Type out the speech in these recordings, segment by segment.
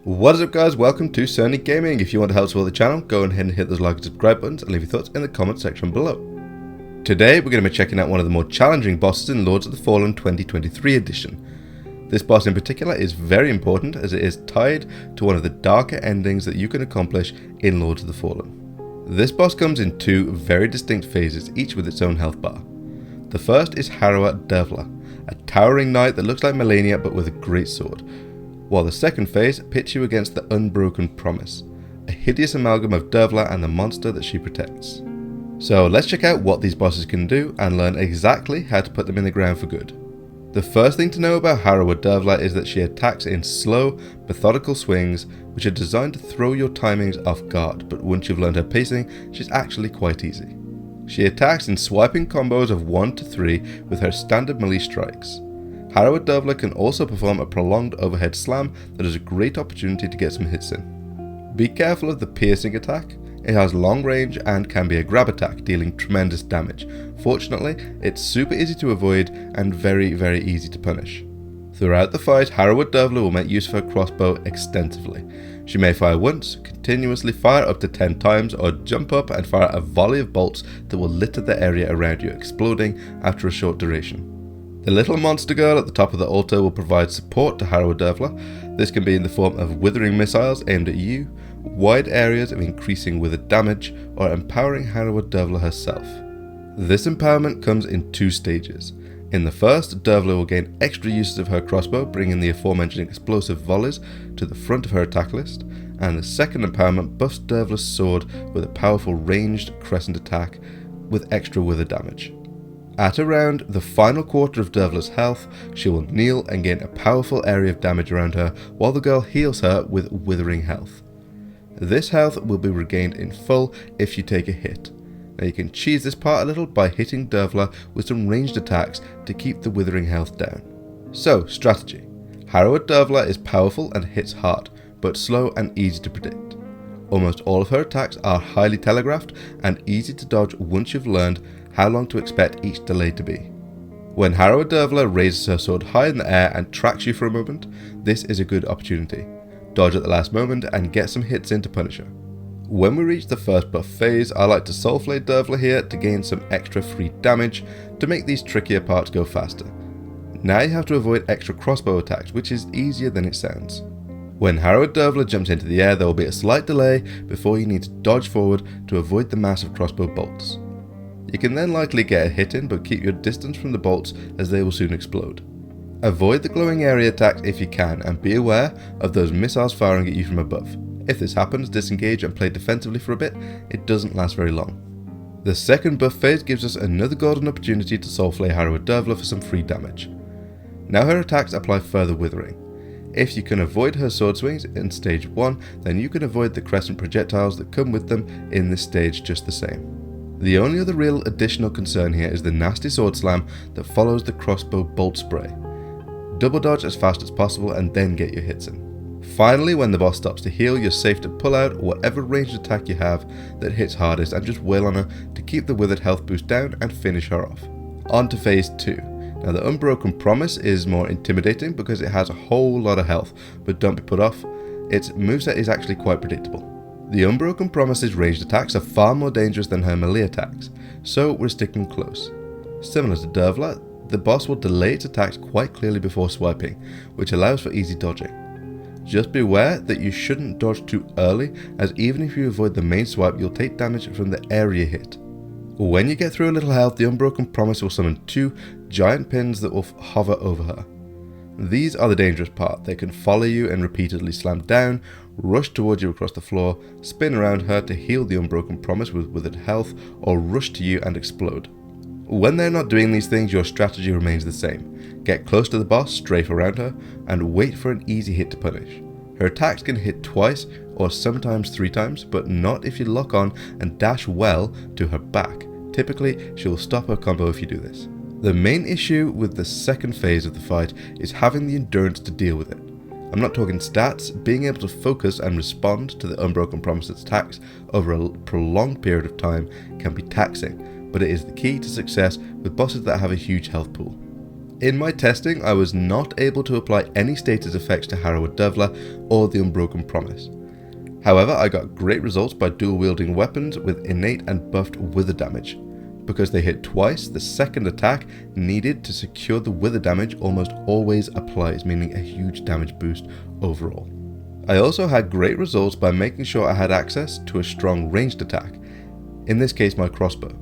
What is up guys, welcome to Cerny Gaming. If you want to help support the channel, go ahead and hit those like and subscribe buttons and leave your thoughts in the comment section below. Today we're going to be checking out one of the more challenging bosses in Lords of the Fallen 2023 edition. This boss in particular is very important as it is tied to one of the darker endings that you can accomplish in Lords of the Fallen. This boss comes in two very distinct phases, each with its own health bar. The first is Harrower Dervla, a towering knight that looks like Melania but with a greatsword, while the second phase pits you against the Unbroken Promise, a hideous amalgam of Dervla and the monster that she protects. So let's check out what these bosses can do and learn exactly how to put them in the ground for good. The first thing to know about Harrower Dervla is that she attacks in slow, methodical swings which are designed to throw your timings off guard, but once you've learned her pacing, she's actually quite easy. She attacks in swiping combos of 1 to 3 with her standard melee strikes. Harrower Dervla can also perform a prolonged overhead slam that is a great opportunity to get some hits in. Be careful of the piercing attack. It has long range and can be a grab attack, dealing tremendous damage. Fortunately, it's super easy to avoid and very easy to punish. Throughout the fight, Harrower Dervla will make use of her crossbow extensively. She may fire once, continuously fire up to 10 times, or jump up and fire a volley of bolts that will litter the area around you, exploding after a short duration. The little monster girl at the top of the altar will provide support to Harrower Dervla. This can be in the form of withering missiles aimed at you, wide areas of increasing withered damage, or empowering Harrower Dervla herself. This empowerment comes in two stages. In the first, Dervla will gain extra uses of her crossbow, bringing the aforementioned explosive volleys to the front of her attack list, and the second empowerment buffs Dervla's sword with a powerful ranged crescent attack with extra wither damage. At around the final quarter of Dervla's health, she will kneel and gain a powerful area of damage around her while the girl heals her with withering health. This health will be regained in full if you take a hit. Now you can cheese this part a little by hitting Dervla with some ranged attacks to keep the withering health down. So, strategy. Harrower Dervla is powerful and hits hard, but slow and easy to predict. Almost all of her attacks are highly telegraphed and easy to dodge once you've learned how long to expect each delay to be. When Harrower Dervla raises her sword high in the air and tracks you for a moment, this is a good opportunity. Dodge at the last moment and get some hits in to punish her. When we reach the first buff phase, I like to soulflay Dervla here to gain some extra free damage to make these trickier parts go faster. Now you have to avoid extra crossbow attacks, which is easier than it sounds. When Harrower Dervla jumps into the air, there will be a slight delay before you need to dodge forward to avoid the massive crossbow bolts. You can then likely get a hit in, but keep your distance from the bolts as they will soon explode. Avoid the glowing area attacks if you can, and be aware of those missiles firing at you from above. If this happens, disengage and play defensively for a bit. It doesn't last very long. The second buff phase gives us another golden opportunity to soulflay Harrower Dervla for some free damage. Now her attacks apply further withering. If you can avoid her sword swings in stage 1, then you can avoid the crescent projectiles that come with them in this stage just the same. The only other real additional concern here is the nasty sword slam that follows the crossbow bolt spray. Double dodge as fast as possible and then get your hits in. Finally, when the boss stops to heal, you're safe to pull out whatever ranged attack you have that hits hardest and just wail on her to keep the withered health boost down and finish her off. On to phase 2. Now the Unbroken Promise is more intimidating because it has a whole lot of health, but don't be put off, its moveset is actually quite predictable. The Unbroken Promise's ranged attacks are far more dangerous than her melee attacks, so we're sticking close. Similar to Dervla, the boss will delay its attacks quite clearly before swiping, which allows for easy dodging. Just beware that you shouldn't dodge too early, as even if you avoid the main swipe, you'll take damage from the area hit. When you get through a little health, the Unbroken Promise will summon 2 giant pins that will hover over her. These are the dangerous part. They can follow you and repeatedly slam down, rush towards you across the floor, spin around her to heal the Unbroken Promise with withered health, or rush to you and explode. When they're not doing these things, your strategy remains the same. Get close to the boss, strafe around her, and wait for an easy hit to punish. Her attacks can hit twice or sometimes 3 times, but not if you lock on and dash well to her back. Typically, she will stop her combo if you do this. The main issue with the second phase of the fight is having the endurance to deal with it. I'm not talking stats, being able to focus and respond to the Unbroken Promise's attacks over a prolonged period of time can be taxing, but it is the key to success with bosses that have a huge health pool. In my testing, I was not able to apply any status effects to Harrower Dervla or the Unbroken Promise. However, I got great results by dual wielding weapons with innate and buffed wither damage. Because they hit twice, the second attack needed to secure the wither damage almost always applies, meaning a huge damage boost overall. I also had great results by making sure I had access to a strong ranged attack, in this case my crossbow.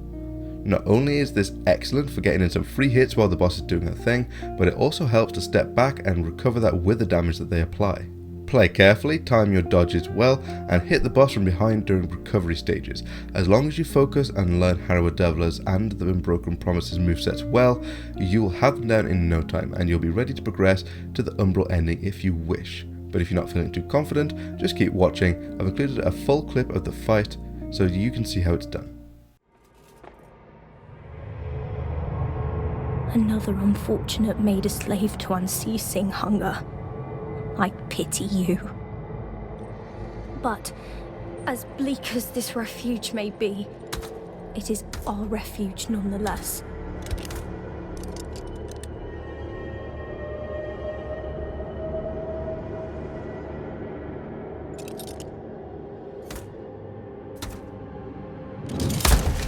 Not only is this excellent for getting in some free hits while the boss is doing her thing, but it also helps to step back and recover that wither damage that they apply. Play carefully, time your dodges well, and hit the boss from behind during recovery stages. As long as you focus and learn Harrower Dervla's and the Unbroken Promise's movesets well, you will have them down in no time, and you'll be ready to progress to the Umbral ending if you wish. But if you're not feeling too confident, just keep watching. I've included a full clip of the fight so you can see how it's done. Another unfortunate made a slave to unceasing hunger. I pity you. But, as bleak as this refuge may be, it is our refuge nonetheless.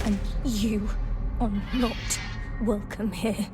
And you are not welcome here.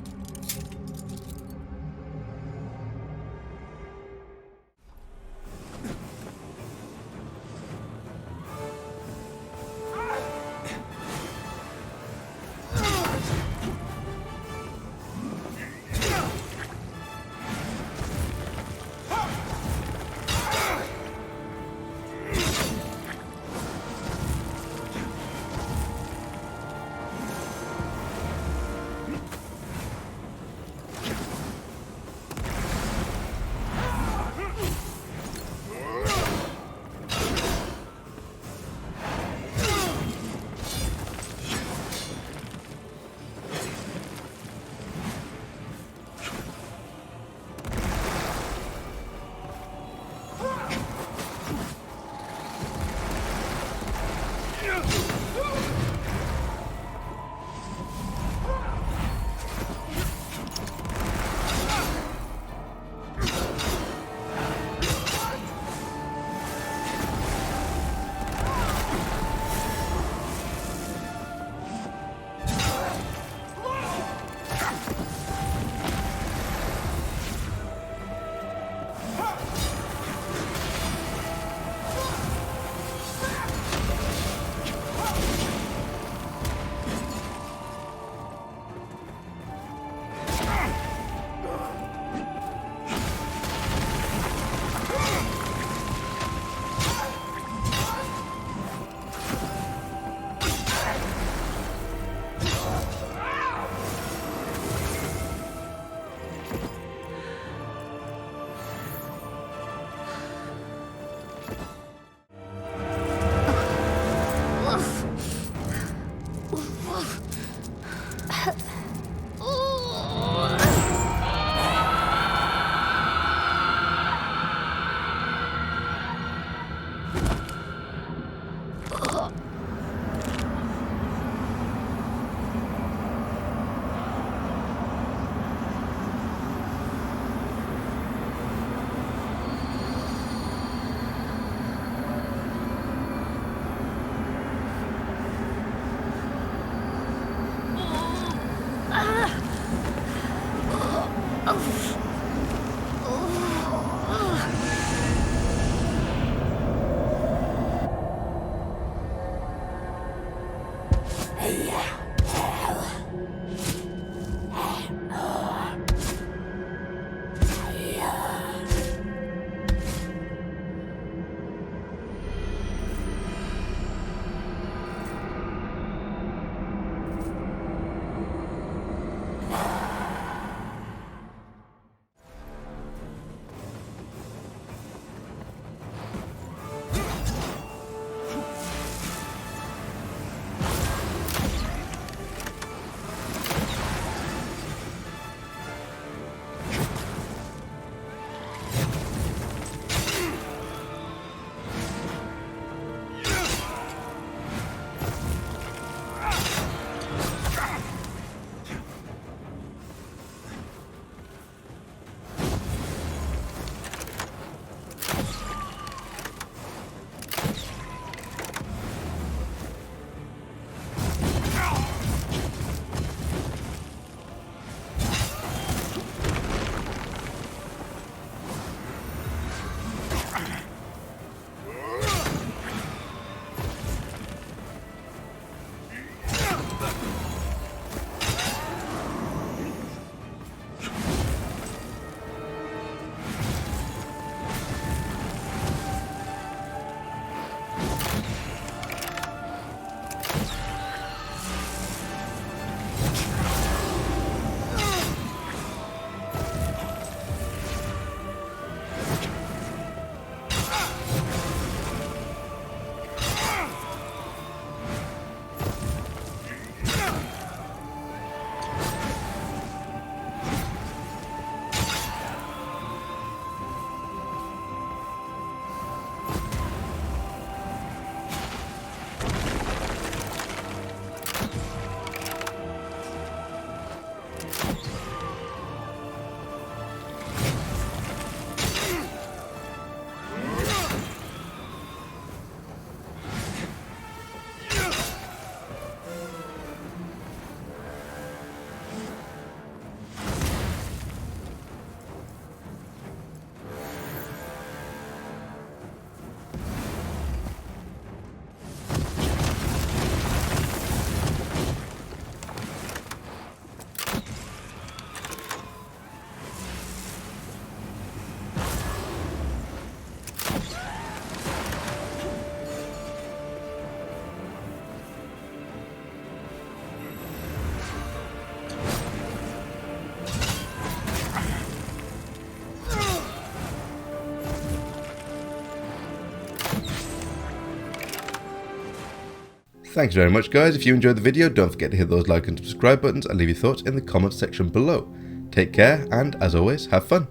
Thanks very much guys. If you enjoyed the video, don't forget to hit those like and subscribe buttons and leave your thoughts in the comments section below. Take care and as always, have fun.